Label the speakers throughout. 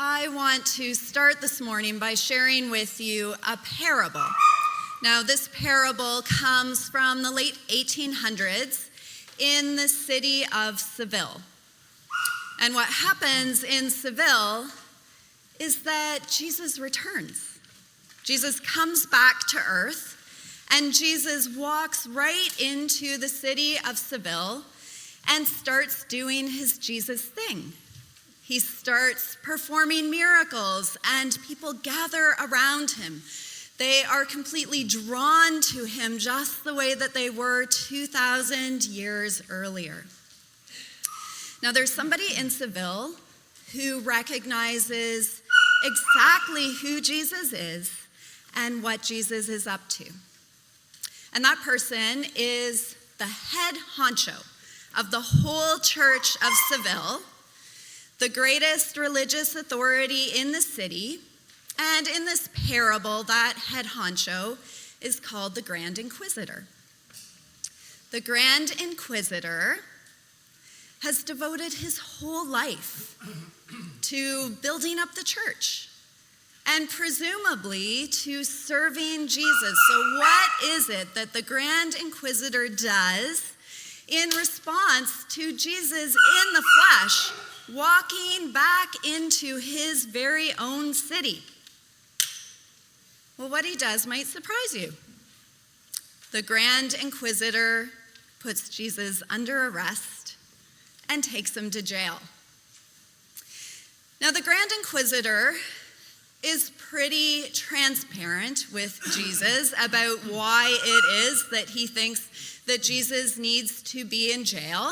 Speaker 1: I want to start this morning by sharing with you a parable. Now, this parable comes from the late 1800s in the city of Seville. And what happens in Seville is that Jesus returns. Jesus comes back to earth, and Jesus walks right into the city of Seville and starts doing his Jesus thing. He starts performing miracles, and people gather around him. They are completely drawn to him just the way that they were 2,000 years earlier. Now, there's somebody in Seville who recognizes exactly who Jesus is and what Jesus is up to. And that person is the head honcho of the whole church of Seville, the greatest religious authority in the city. And in this parable, that head honcho is called the Grand Inquisitor. The Grand Inquisitor has devoted his whole life to building up the church and presumably to serving Jesus. So what is it that the Grand Inquisitor does in response to Jesus in the flesh walking back into his very own city? Well, what he does might surprise you. The Grand Inquisitor puts Jesus under arrest and takes him to jail. Now, the Grand Inquisitor is pretty transparent with Jesus about why it is that he thinks that Jesus needs to be in jail.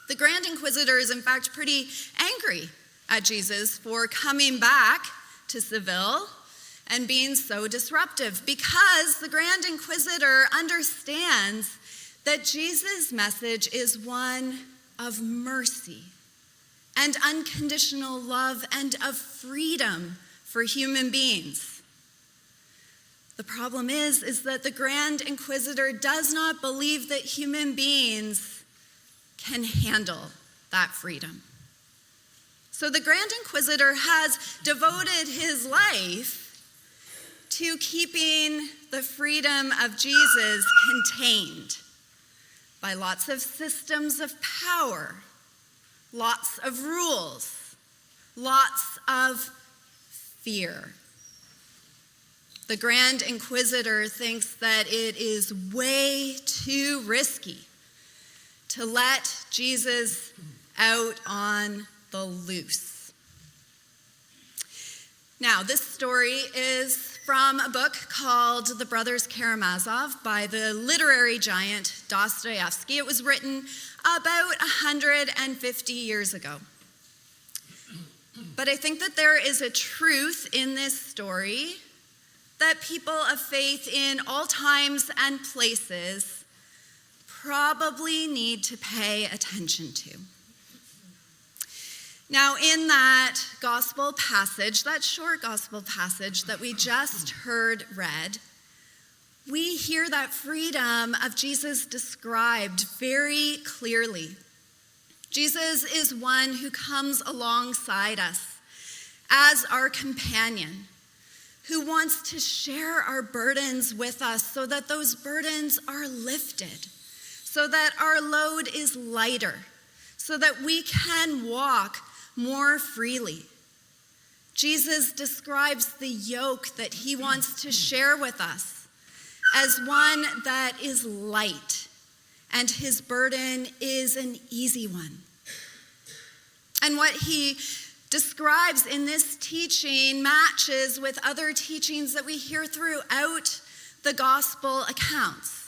Speaker 1: The Grand Inquisitor is, in fact, pretty angry at Jesus for coming back to Seville and being so disruptive, because the Grand Inquisitor understands that Jesus' message is one of mercy and unconditional love and of freedom for human beings. The problem is that the Grand Inquisitor does not believe that human beings can handle that freedom. So the Grand Inquisitor has devoted his life to keeping the freedom of Jesus contained by lots of systems of power, lots of rules, lots of fear. The Grand Inquisitor thinks that it is way too risky to let Jesus out on the loose. Now, this story is from a book called The Brothers Karamazov by the literary giant Dostoevsky. It was written about 150 years ago. But I think that there is a truth in this story that people of faith in all times and places probably need to pay attention to. Now, in that gospel passage, that short gospel passage that we just heard read, we hear that freedom of Jesus described very clearly. Jesus is one who comes alongside us as our companion, who wants to share our burdens with us so that those burdens are lifted, so that our load is lighter, so that we can walk more freely. Jesus describes the yoke that he wants to share with us as one that is light, and his burden is an easy one. And what he describes in this teaching matches with other teachings that we hear throughout the gospel accounts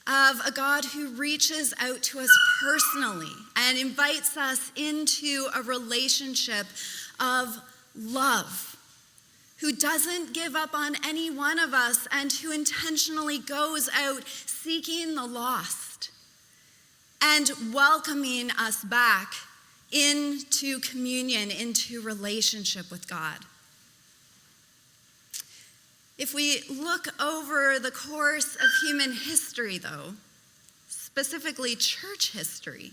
Speaker 1: of a God who reaches out to us personally and invites us into a relationship of love, who doesn't give up on any one of us and who intentionally goes out seeking the lost and welcoming us back into communion, into relationship with God. If we look over the course of human history, though, specifically church history,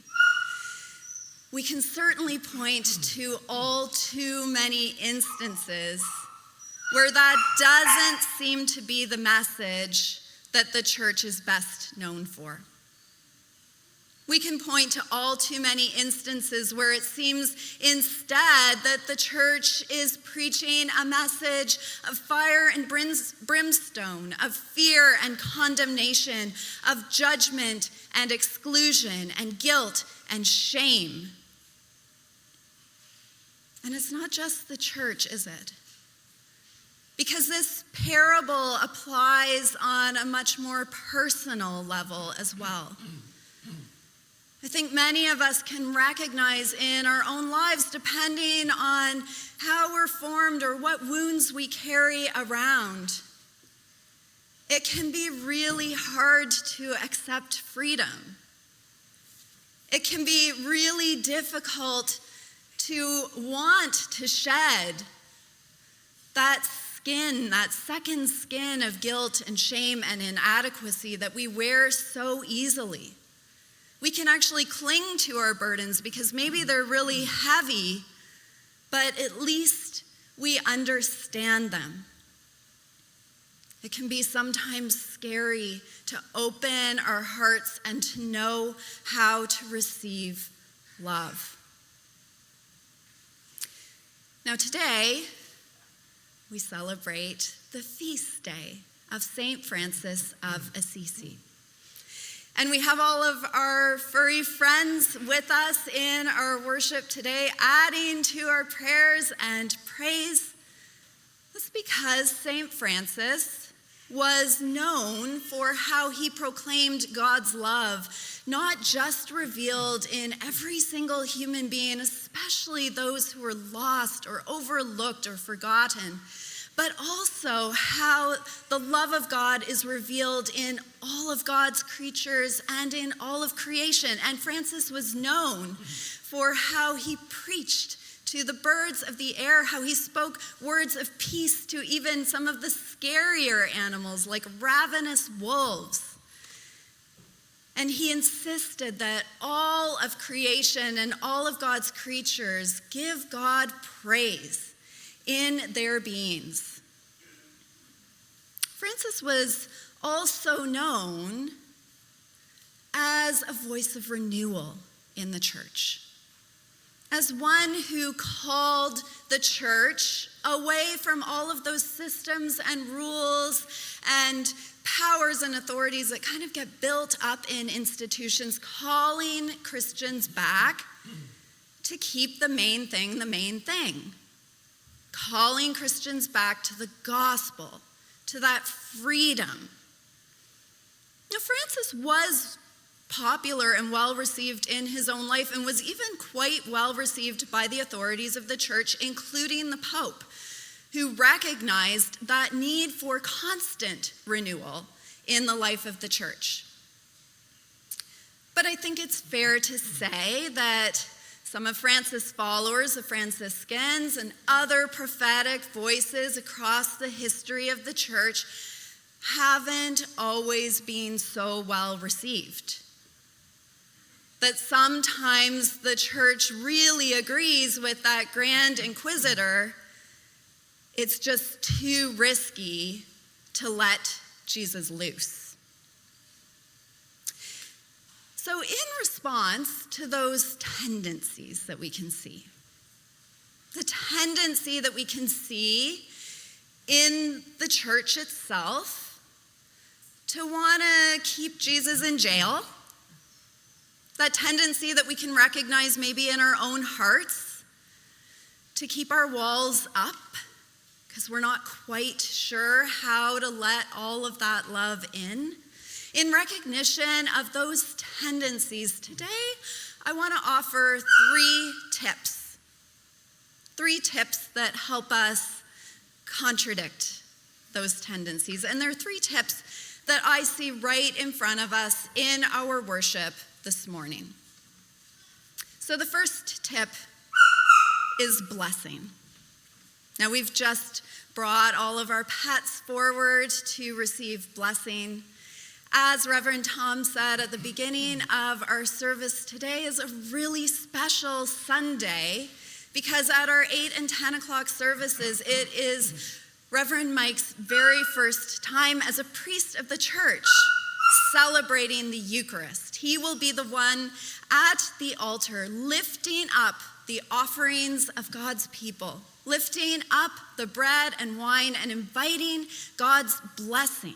Speaker 1: we can certainly point to all too many instances where that doesn't seem to be the message that the church is best known for. We can point to all too many instances where it seems instead that the church is preaching a message of fire and brimstone, of fear and condemnation, of judgment and exclusion and guilt and shame. And it's not just the church, is it? Because this parable applies on a much more personal level as well. I think many of us can recognize in our own lives, depending on how we're formed or what wounds we carry around, it can be really hard to accept freedom. It can be really difficult to want to shed that skin, that second skin of guilt and shame and inadequacy that we wear so easily. We can actually cling to our burdens because maybe they're really heavy, but at least we understand them. It can be sometimes scary to open our hearts and to know how to receive love. Now today, we celebrate the feast day of St. Francis of Assisi. And we have all of our furry friends with us in our worship today, adding to our prayers and praise. That's because St. Francis was known for how he proclaimed God's love, not just revealed in every single human being, especially those who were lost or overlooked or forgotten, but also how the love of God is revealed in all of God's creatures and in all of creation. And Francis was known for how he preached to the birds of the air, how he spoke words of peace to even some of the scarier animals like ravenous wolves. And he insisted that all of creation and all of God's creatures give God praise in their beings. Francis was also known as a voice of renewal in the church, as one who called the church away from all of those systems and rules and powers and authorities that kind of get built up in institutions, calling Christians back to keep the main thing. Calling Christians back to the gospel, to that freedom. Now, Francis was popular and well received in his own life and was even quite well received by the authorities of the church, including the Pope, who recognized that need for constant renewal in the life of the church. But I think it's fair to say that some of Francis' followers, the Franciscans, and other prophetic voices across the history of the church haven't always been so well received. That sometimes the church really agrees with that Grand Inquisitor. It's just too risky to let Jesus loose. So in response to those tendencies that we can see, the tendency that we can see in the church itself to want to keep Jesus in jail, that tendency that we can recognize maybe in our own hearts to keep our walls up because we're not quite sure how to let all of that love in. In recognition of those tendencies, today I want to offer three tips that help us contradict those tendencies. And there are three tips that I see right in front of us in our worship this morning. So the first tip is blessing. Now we've just brought all of our pets forward to receive blessing. As Reverend Tom said at the beginning of our service, today is a really special Sunday because at our 8 and 10 o'clock services, it is Reverend Mike's very first time as a priest of the church celebrating the Eucharist. He will be the one at the altar lifting up the offerings of God's people, lifting up the bread and wine and inviting God's blessing.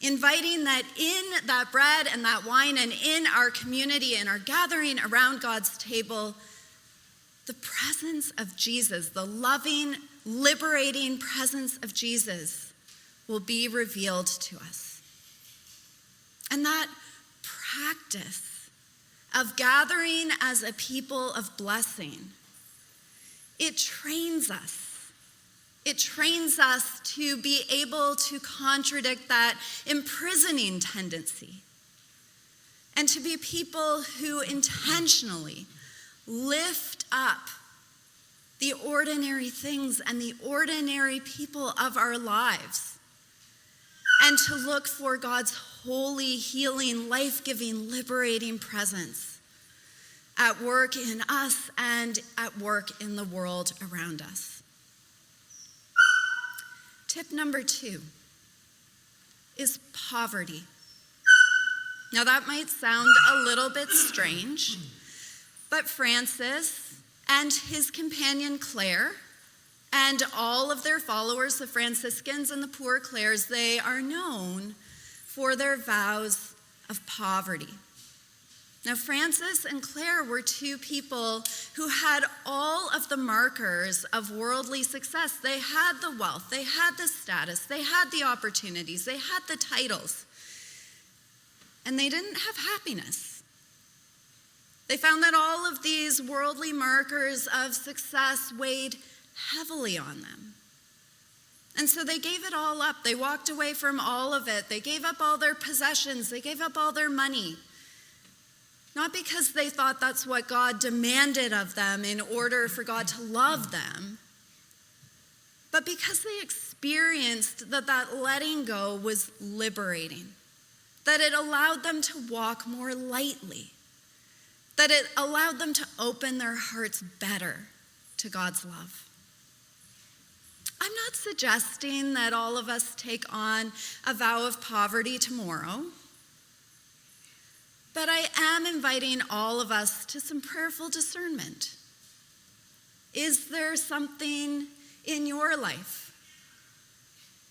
Speaker 1: Inviting that in that bread and that wine and in our community and our gathering around God's table, the presence of Jesus, the loving, liberating presence of Jesus will be revealed to us. And that practice of gathering as a people of blessing, it trains us. It trains us to be able to contradict that imprisoning tendency and to be people who intentionally lift up the ordinary things and the ordinary people of our lives and to look for God's holy, healing, life-giving, liberating presence at work in us and at work in the world around us. Tip number 2 is poverty. Now that might sound a little bit strange, but Francis and his companion Clare and all of their followers, the Franciscans and the Poor Clares, they are known for their vows of poverty. Now, Francis and Clare were 2 people who had all of the markers of worldly success. They had the wealth, they had the status, they had the opportunities, they had the titles, and they didn't have happiness. They found that all of these worldly markers of success weighed heavily on them. And so they gave it all up. They walked away from all of it. They gave up all their possessions. They gave up all their money. Not because they thought that's what God demanded of them in order for God to love them, but because they experienced that letting go was liberating, that it allowed them to walk more lightly, that it allowed them to open their hearts better to God's love. I'm not suggesting that all of us take on a vow of poverty tomorrow. But I am inviting all of us to some prayerful discernment. Is there something in your life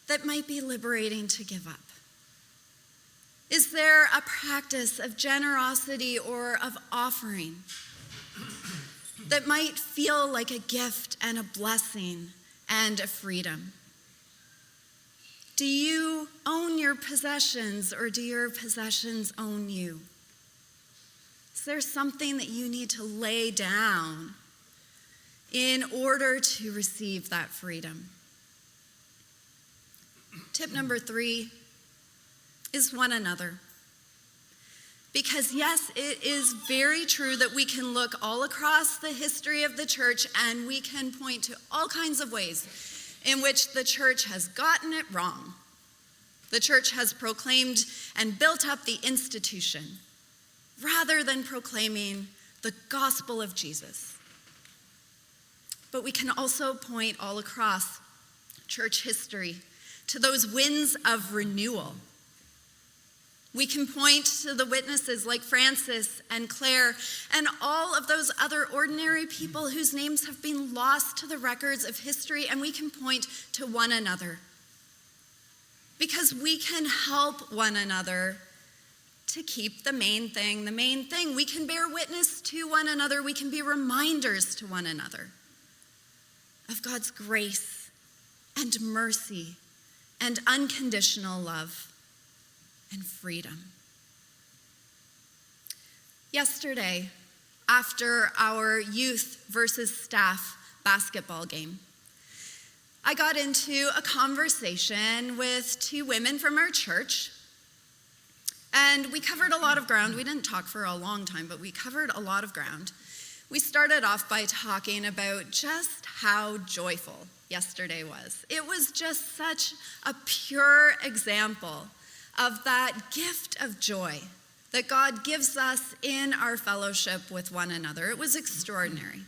Speaker 1: that might be liberating to give up? Is there a practice of generosity or of offering that might feel like a gift and a blessing and a freedom? Do you own your possessions or do your possessions own you? Is there something that you need to lay down in order to receive that freedom? Tip number 3 is one another. Because yes, it is very true that we can look all across the history of the church and we can point to all kinds of ways in which the church has gotten it wrong. The church has proclaimed and built up the institution rather than proclaiming the gospel of Jesus. But we can also point all across church history to those winds of renewal. We can point to the witnesses like Francis and Clare and all of those other ordinary people whose names have been lost to the records of history, and we can point to one another. Because we can help one another to keep the main thing the main thing. We can bear witness to one another. We can be reminders to one another of God's grace and mercy and unconditional love and freedom. Yesterday, after our youth versus staff basketball game, I got into a conversation with 2 women from our church. And we covered a lot of ground. We didn't talk for a long time, but we covered a lot of ground. We started off by talking about just how joyful yesterday was. It was just such a pure example of that gift of joy that God gives us in our fellowship with one another. It was extraordinary.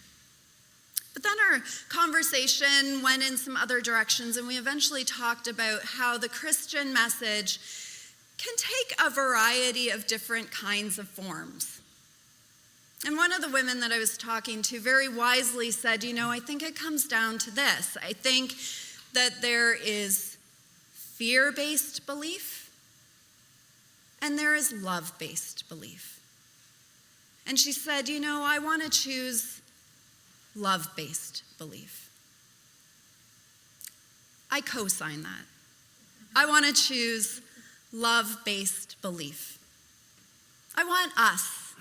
Speaker 1: But then our conversation went in some other directions, and we eventually talked about how the Christian message can take a variety of different kinds of forms. And one of the women that I was talking to very wisely said, I think it comes down to this. I think that there is fear-based belief and there is love-based belief. And she said, I want to choose love-based belief. I co-sign that. I want to choose love-based belief. I want us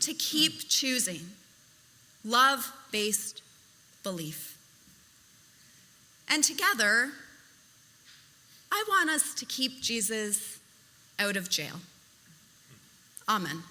Speaker 1: to keep choosing love-based belief. And together, I want us to keep Jesus out of jail. Amen.